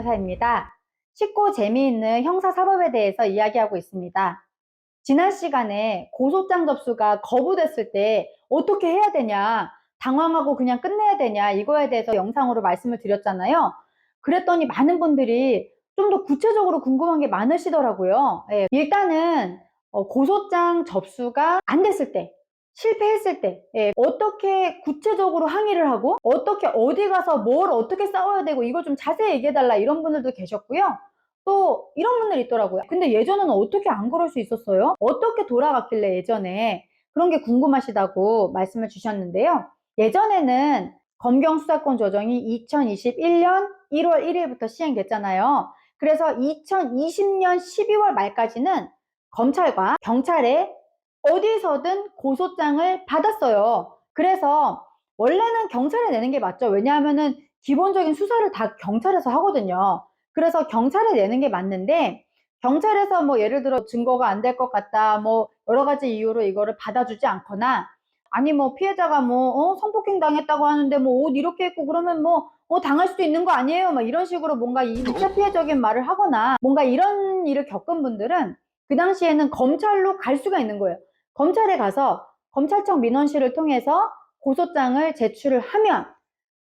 변호사입니다. 쉽고 재미있는 형사사법에 대해서 이야기하고 있습니다. 지난 시간에 고소장 접수가 거부됐을 때 어떻게 해야 되냐, 당황하고 그냥 끝내야 되냐, 이거에 대해서 영상으로 말씀을 드렸잖아요. 그랬더니 많은 분들이 좀 더 구체적으로 궁금한 게 많으시더라고요. 일단은 고소장 접수가 안 됐을 때, 실패했을 때 어떻게 구체적으로 항의를 하고 어떻게 어디 가서 뭘 어떻게 싸워야 되고 이걸 좀 자세히 얘기해달라, 이런 분들도 계셨고요. 또 이런 분들이 있더라고요. 근데 예전에는 어떻게 안 그럴 수 있었어요? 어떻게 돌아갔길래 예전에, 그런 게 궁금하시다고 말씀을 주셨는데요. 예전에는 검경수사권 조정이 2021년 1월 1일부터 시행됐잖아요. 그래서 2020년 12월 말까지는 검찰과 경찰에 어디서든 고소장을 받았어요. 그래서 원래는 경찰에 내는 게 맞죠. 왜냐하면은 기본적인 수사를 다 경찰에서 하거든요. 그래서 경찰에 내는 게 맞는데, 경찰에서 뭐 예를 들어 증거가 안 될 것 같다, 뭐 여러 가지 이유로 이거를 받아주지 않거나, 아니 뭐 피해자가 뭐 성폭행 당했다고 하는데 뭐 옷 이렇게 입고 그러면 뭐 당할 수도 있는 거 아니에요, 막 이런 식으로 뭔가 2차 피해적인 말을 하거나 뭔가 이런 일을 겪은 분들은 그 당시에는 검찰로 갈 수가 있는 거예요. 검찰에 가서 검찰청 민원실을 통해서 고소장을 제출을 하면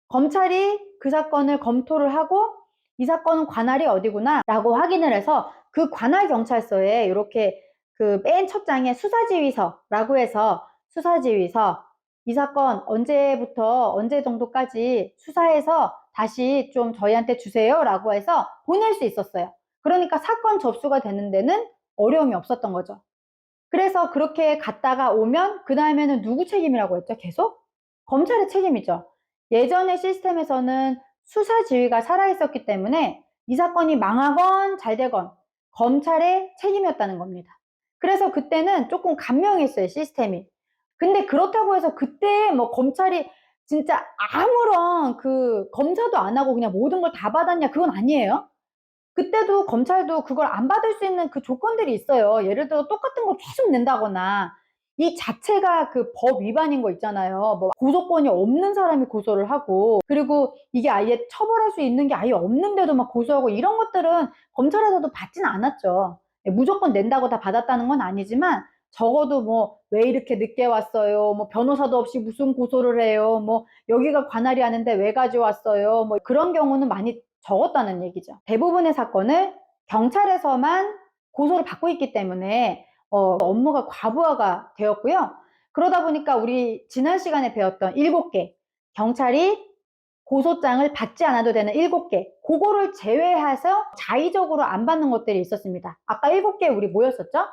검찰이 그 사건을 검토를 하고 이 사건은 관할이 어디구나 라고 확인을 해서 그 관할 경찰서에 이렇게 그 맨 첫 장에 수사지휘서라고 해서, 수사지휘서 이 사건 언제부터 언제 정도까지 수사해서 다시 좀 저희한테 주세요 라고 해서 보낼 수 있었어요. 그러니까 사건 접수가 되는 데는 어려움이 없었던 거죠. 그래서 그렇게 갔다가 오면 그 다음에는 누구 책임이라고 했죠? 계속? 검찰의 책임이죠. 예전의 시스템에서는 수사지휘가 살아있었기 때문에 이 사건이 망하건 잘 되건 검찰의 책임이었다는 겁니다. 그래서 그때는 조금 간명했어요, 시스템이. 근데 그렇다고 해서 그때 뭐 검찰이 진짜 아무런 그 검사도 안 하고 그냥 모든 걸 다 받았냐, 그건 아니에요. 그때도 검찰도 그걸 안 받을 수 있는 그 조건들이 있어요. 예를 들어 똑같은 걸 계속 낸다거나, 이 자체가 그 법 위반인 거 있잖아요. 뭐 고소권이 없는 사람이 고소를 하고, 그리고 이게 아예 처벌할 수 있는 게 아예 없는데도 막 고소하고, 이런 것들은 검찰에서도 받지는 않았죠. 무조건 낸다고 다 받았다는 건 아니지만 적어도 뭐 왜 이렇게 늦게 왔어요, 뭐 변호사도 없이 무슨 고소를 해요, 뭐 여기가 관할이 아닌데 왜 가져왔어요, 뭐 그런 경우는 많이 적었다는 얘기죠. 대부분의 사건을 경찰에서만 고소를 받고 있기 때문에 업무가 과부하가 되었고요. 그러다 보니까 우리 지난 시간에 배웠던 7개, 경찰이 고소장을 받지 않아도 되는 7개, 그거를 제외해서 자의적으로 안 받는 것들이 있었습니다. 아까 7개 우리 뭐였었죠?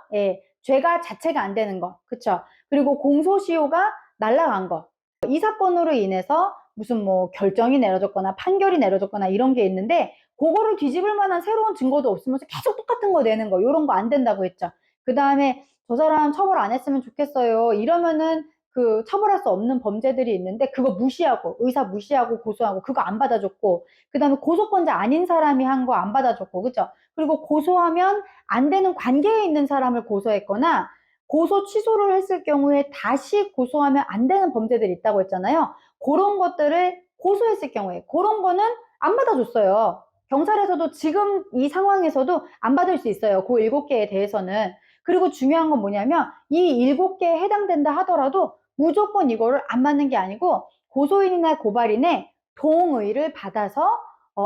죄가 자체가 안 되는 거, 그쵸? 그리고 공소시효가 날라간 거, 이 사건으로 인해서 무슨 뭐 결정이 내려졌거나 판결이 내려졌거나 이런 게 있는데, 그거를 뒤집을 만한 새로운 증거도 없으면서 계속 똑같은 거 내는 거, 이런 거 안 된다고 했죠. 그 다음에 저 사람 처벌 안 했으면 좋겠어요, 이러면은 그 처벌할 수 없는 범죄들이 있는데 그거 무시하고, 의사 무시하고 고소하고 그거 안 받아줬고, 그 다음에 고소권자 아닌 사람이 한 거 안 받아줬고, 그죠? 그리고 고소하면 안 되는 관계에 있는 사람을 고소했거나, 고소 취소를 했을 경우에 다시 고소하면 안 되는 범죄들이 있다고 했잖아요. 그런 것들을 고소했을 경우에 그런 거는 안 받아줬어요. 경찰에서도 지금 이 상황에서도 안 받을 수 있어요, 그 7개에 대해서는. 그리고 중요한 건 뭐냐면 이 7개에 해당된다 하더라도 무조건 이거를 안 받는 게 아니고 고소인이나 고발인의 동의를 받아서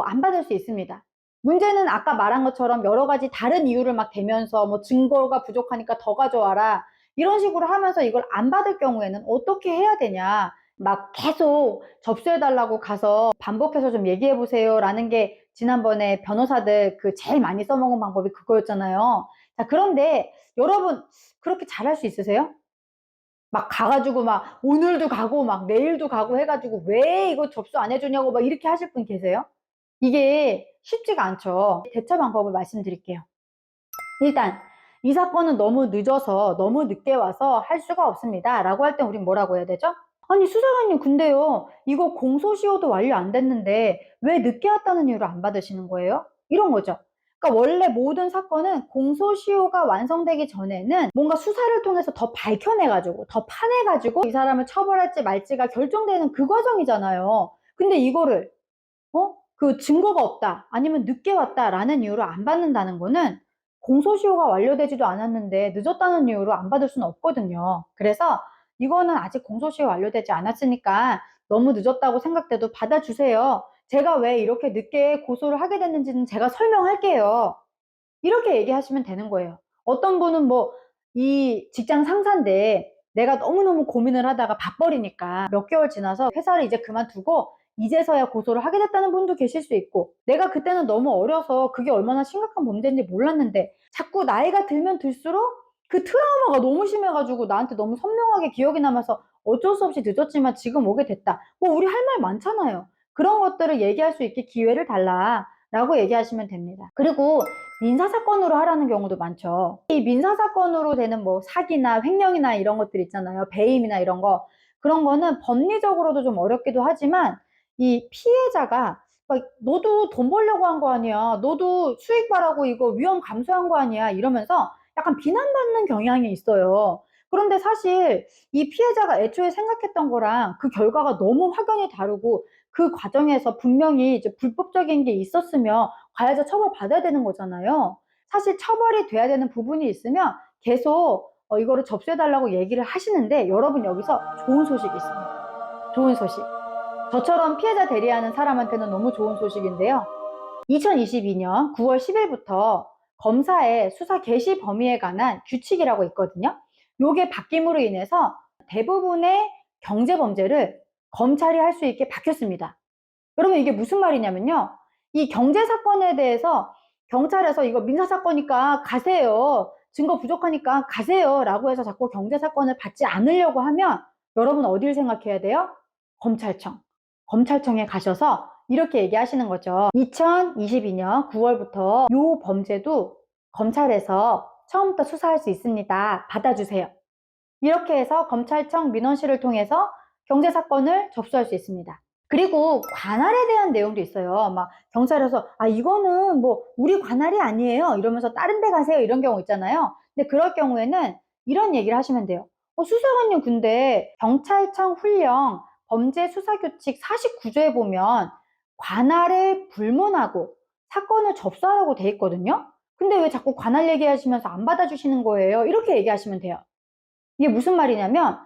안 받을 수 있습니다. 문제는 아까 말한 것처럼 여러 가지 다른 이유를 막 대면서 뭐 증거가 부족하니까 더 가져와라, 이런 식으로 하면서 이걸 안 받을 경우에는 어떻게 해야 되냐, 막 계속 접수해달라고 가서 반복해서 좀 얘기해보세요 라는 게 지난번에 변호사들 그 제일 많이 써먹은 방법이 그거였잖아요. 자, 그런데 여러분 그렇게 잘할 수 있으세요? 막 가가지고 막 오늘도 가고 막 내일도 가고 해가지고 왜 이거 접수 안 해주냐고 막 이렇게 하실 분 계세요? 이게 쉽지가 않죠. 대처 방법을 말씀드릴게요. 일단 이 사건은 너무 늦어서, 너무 늦게 와서 할 수가 없습니다 라고 할 때 우린 뭐라고 해야 되죠? 아니 수사관님, 근데요 이거 공소시효도 완료 안 됐는데 왜 늦게 왔다는 이유로 안 받으시는 거예요? 이런 거죠. 그러니까 원래 모든 사건은 공소시효가 완성되기 전에는 뭔가 수사를 통해서 더 밝혀내가지고 더 파내가지고 이 사람을 처벌할지 말지가 결정되는 그 과정이잖아요. 근데 이거를 그 증거가 없다, 아니면 늦게 왔다라는 이유로 안 받는다는 거는 공소시효가 완료되지도 않았는데 늦었다는 이유로 안 받을 수는 없거든요. 그래서 이거는 아직 공소시효 완료되지 않았으니까 너무 늦었다고 생각돼도 받아주세요. 제가 왜 이렇게 늦게 고소를 하게 됐는지는 제가 설명할게요. 이렇게 얘기하시면 되는 거예요. 어떤 분은 뭐 이 직장 상사인데 내가 너무너무 고민을 하다가 밥벌이니까 몇 개월 지나서 회사를 이제 그만두고 이제서야 고소를 하게 됐다는 분도 계실 수 있고, 내가 그때는 너무 어려서 그게 얼마나 심각한 범죄인지 몰랐는데 자꾸 나이가 들면 들수록 그 트라우마가 너무 심해가지고 나한테 너무 선명하게 기억이 남아서 어쩔 수 없이 늦었지만 지금 오게 됐다. 뭐 우리 할 말 많잖아요. 그런 것들을 얘기할 수 있게 기회를 달라 라고 얘기하시면 됩니다. 그리고 민사사건으로 하라는 경우도 많죠. 이 민사사건으로 되는 뭐 사기나 횡령이나 이런 것들 있잖아요. 배임이나 이런 거. 그런 거는 법리적으로도 좀 어렵기도 하지만 이 피해자가 막 너도 돈 벌려고 한 거 아니야, 너도 수익 바라고 이거 위험 감수한 거 아니야 이러면서 약간 비난받는 경향이 있어요. 그런데 사실 이 피해자가 애초에 생각했던 거랑 그 결과가 너무 확연히 다르고, 그 과정에서 분명히 이제 불법적인 게 있었으면 가해자 처벌 받아야 되는 거잖아요. 사실 처벌이 돼야 되는 부분이 있으면 계속 이거를 접수해달라고 얘기를 하시는데, 여러분 여기서 좋은 소식이 있습니다. 좋은 소식. 저처럼 피해자 대리하는 사람한테는 너무 좋은 소식인데요. 2022년 9월 10일부터 검사의 수사 개시 범위에 관한 규칙이라고 있거든요. 요게 바뀜으로 인해서 대부분의 경제범죄를 검찰이 할 수 있게 바뀌었습니다. 여러분 이게 무슨 말이냐면요, 이 경제사건에 대해서 경찰에서 이거 민사사건이니까 가세요, 증거 부족하니까 가세요 라고 해서 자꾸 경제사건을 받지 않으려고 하면 여러분 어딜 생각해야 돼요? 검찰청에 가셔서 이렇게 얘기하시는 거죠. 2022년 9월부터 요 범죄도 검찰에서 처음부터 수사할 수 있습니다, 받아주세요. 이렇게 해서 검찰청 민원실을 통해서 경제사건을 접수할 수 있습니다. 그리고 관할에 대한 내용도 있어요. 막 경찰에서 이거는 뭐 우리 관할이 아니에요 이러면서 다른 데 가세요 이런 경우 있잖아요. 근데 그럴 경우에는 이런 얘기를 하시면 돼요. 수사관님, 근데 경찰청 훈령 범죄수사규칙 49조에 보면 관할에 불문하고 사건을 접수하라고 돼 있거든요. 근데 왜 자꾸 관할 얘기하시면서 안 받아주시는 거예요? 이렇게 얘기하시면 돼요. 이게 무슨 말이냐면,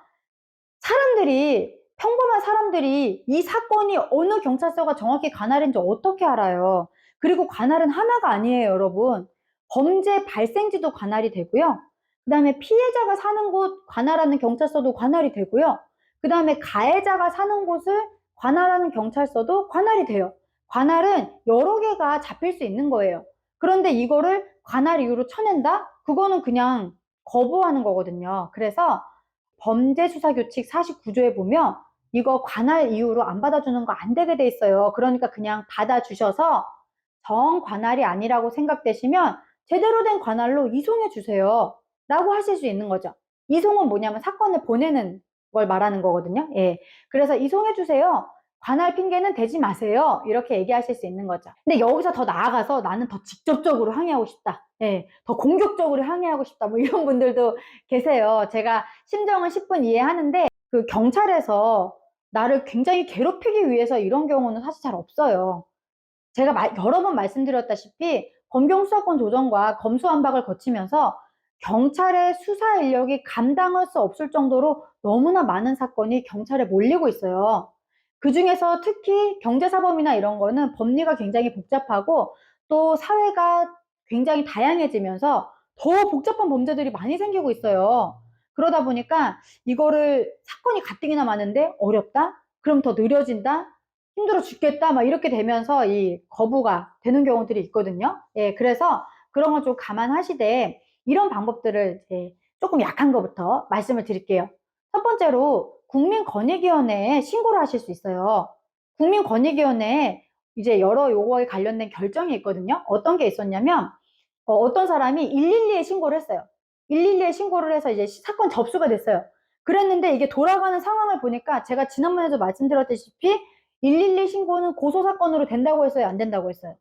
평범한 사람들이 이 사건이 어느 경찰서가 정확히 관할인지 어떻게 알아요? 그리고 관할은 하나가 아니에요, 여러분. 범죄 발생지도 관할이 되고요. 그 다음에 피해자가 사는 곳 관할하는 경찰서도 관할이 되고요. 그 다음에 가해자가 사는 곳을 관할하는 경찰서도 관할이 돼요. 관할은 여러 개가 잡힐 수 있는 거예요. 그런데 이거를 관할 이유로 쳐낸다? 그거는 그냥 거부하는 거거든요. 그래서 범죄수사규칙 49조에 보면 이거 관할 이유로 안 받아주는 거 안 되게 돼 있어요. 그러니까 그냥 받아주셔서 정관할이 아니라고 생각되시면 제대로 된 관할로 이송해 주세요 라고 하실 수 있는 거죠. 이송은 뭐냐면 사건을 보내는 걸 말하는 거거든요. 예. 그래서 이송해 주세요, 관할 핑계는 대지 마세요, 이렇게 얘기하실 수 있는 거죠. 근데 여기서 더 나아가서 나는 더 직접적으로 항의하고 싶다, 예, 더 공격적으로 항의하고 싶다, 뭐 이런 분들도 계세요. 제가 심정은 10분 이해하는데 그 경찰에서 나를 굉장히 괴롭히기 위해서 이런 경우는 사실 잘 없어요. 제가 여러 번 말씀드렸다시피 검경수사권 조정과 검수완박을 거치면서 경찰의 수사 인력이 감당할 수 없을 정도로 너무나 많은 사건이 경찰에 몰리고 있어요. 그 중에서 특히 경제사범이나 이런 거는 법리가 굉장히 복잡하고 또 사회가 굉장히 다양해지면서 더 복잡한 범죄들이 많이 생기고 있어요. 그러다 보니까 이거를 사건이 가뜩이나 많은데 어렵다? 그럼 더 느려진다? 힘들어 죽겠다 막 이렇게 되면서 이 거부가 되는 경우들이 있거든요. 예, 그래서 그런 거 좀 감안하시되 이런 방법들을 이제 조금 약한 것부터 말씀을 드릴게요. 첫 번째로 국민권익위원회에 신고를 하실 수 있어요. 국민권익위원회에 이제 여러 요거에 관련된 결정이 있거든요. 어떤 게 있었냐면 어떤 사람이 112에 신고를 했어요. 112에 신고를 해서 이제 사건 접수가 됐어요. 그랬는데 이게 돌아가는 상황을 보니까 제가 지난번에도 말씀드렸다시피 112 신고는 고소사건으로 된다고 했어요, 안 된다고 했어요?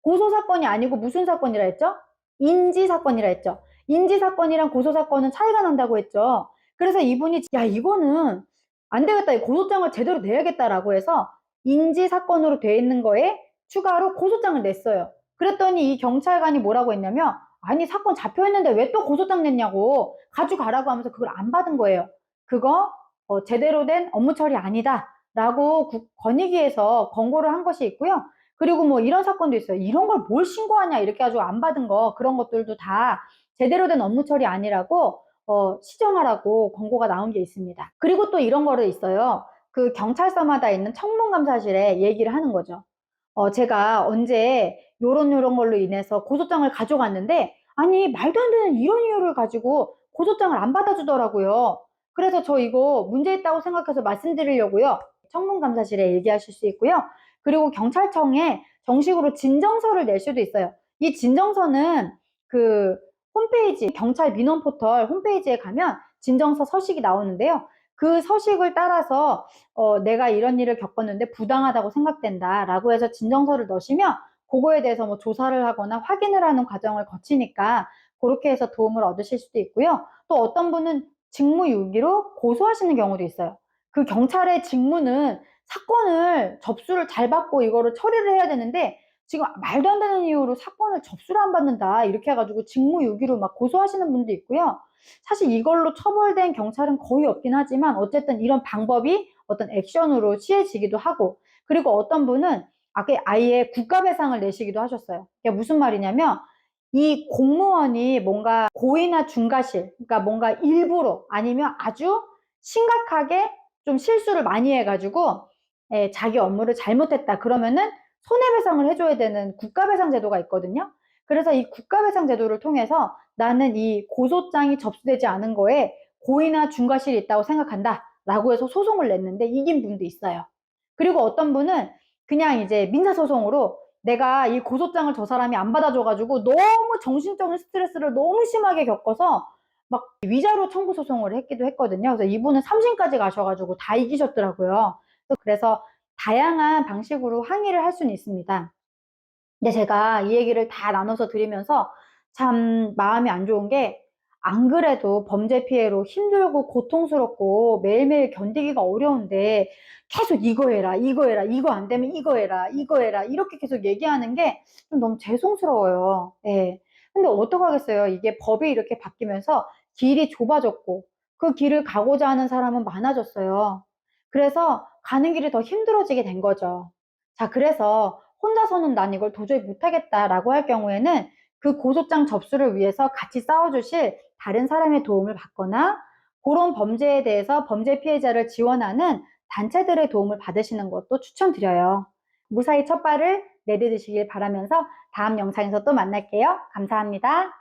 고소사건이 아니고 무슨 사건이라 했죠? 인지사건이라 했죠. 인지사건이랑 고소사건은 차이가 난다고 했죠. 그래서 이분이 야 이거는 안 되겠다, 고소장을 제대로 내야겠다라고 해서 인지사건으로 돼 있는 거에 추가로 고소장을 냈어요. 그랬더니 이 경찰관이 뭐라고 했냐면, 아니 사건 잡혀있는데 왜 또 고소장 냈냐고, 가져가라고 하면서 그걸 안 받은 거예요. 그거 제대로 된 업무 처리 아니다 라고 권익위에서 권고를 한 것이 있고요. 그리고 뭐 이런 사건도 있어요. 이런 걸 뭘 신고하냐 이렇게 가지고 안 받은 거, 그런 것들도 다 제대로 된 업무 처리 아니라고 시정하라고 권고가 나온 게 있습니다. 그리고 또 이런 거를 있어요. 그 경찰서마다 있는 청문감사실에 얘기를 하는 거죠. 제가 언제 요런 걸로 인해서 고소장을 가져갔는데, 아니 말도 안 되는 이런 이유를 가지고 고소장을 안 받아주더라고요. 그래서 저 이거 문제 있다고 생각해서 말씀드리려고요. 청문감사실에 얘기하실 수 있고요. 그리고 경찰청에 정식으로 진정서를 낼 수도 있어요. 이 진정서는 그 홈페이지, 경찰 민원 포털 홈페이지에 가면 진정서 서식이 나오는데요. 그 서식을 따라서 내가 이런 일을 겪었는데 부당하다고 생각된다 라고 해서 진정서를 넣으시면 그거에 대해서 뭐 조사를 하거나 확인을 하는 과정을 거치니까 그렇게 해서 도움을 얻으실 수도 있고요. 또 어떤 분은 직무유기로 고소하시는 경우도 있어요. 그 경찰의 직무는 사건을 접수를 잘 받고 이거를 처리를 해야 되는데, 지금 말도 안 되는 이유로 사건을 접수를 안 받는다 이렇게 해가지고 직무유기로 막 고소하시는 분도 있고요. 사실 이걸로 처벌된 경찰은 거의 없긴 하지만 어쨌든 이런 방법이 어떤 액션으로 취해지기도 하고, 그리고 어떤 분은 아예 국가배상을 내시기도 하셨어요. 이게 무슨 말이냐면, 이 공무원이 뭔가 고의나 중과실, 그러니까 뭔가 일부러 아니면 아주 심각하게 좀 실수를 많이 해가지고 자기 업무를 잘못했다 그러면은 손해배상을 해줘야 되는 국가배상 제도가 있거든요. 그래서 이 국가배상 제도를 통해서 나는 이 고소장이 접수되지 않은 거에 고의나 중과실이 있다고 생각한다 라고 해서 소송을 냈는데 이긴 분도 있어요. 그리고 어떤 분은 그냥 이제 민사소송으로 내가 이 고소장을 저 사람이 안 받아줘가지고 너무 정신적인 스트레스를 너무 심하게 겪어서 막 위자료 청구 소송을 했기도 했거든요. 그래서 이분은 3심까지 가셔가지고 다 이기셨더라고요. 그래서 다양한 방식으로 항의를 할 수는 있습니다. 근데 제가 이 얘기를 다 나눠서 드리면서 참 마음이 안 좋은 게, 안 그래도 범죄 피해로 힘들고 고통스럽고 매일매일 견디기가 어려운데 계속 이거 해라, 이거 해라, 이거 안 되면 이거 해라, 이거 해라 이렇게 계속 얘기하는 게 좀 너무 죄송스러워요. 예. 근데 어떡하겠어요. 이게 법이 이렇게 바뀌면서 길이 좁아졌고 그 길을 가고자 하는 사람은 많아졌어요. 그래서 가는 길이 더 힘들어지게 된 거죠. 자, 그래서 혼자서는 난 이걸 도저히 못하겠다라고 할 경우에는 그 고소장 접수를 위해서 같이 싸워주실 다른 사람의 도움을 받거나, 그런 범죄에 대해서 범죄 피해자를 지원하는 단체들의 도움을 받으시는 것도 추천드려요. 무사히 첫 발을 내디디시길 바라면서 다음 영상에서 또 만날게요. 감사합니다.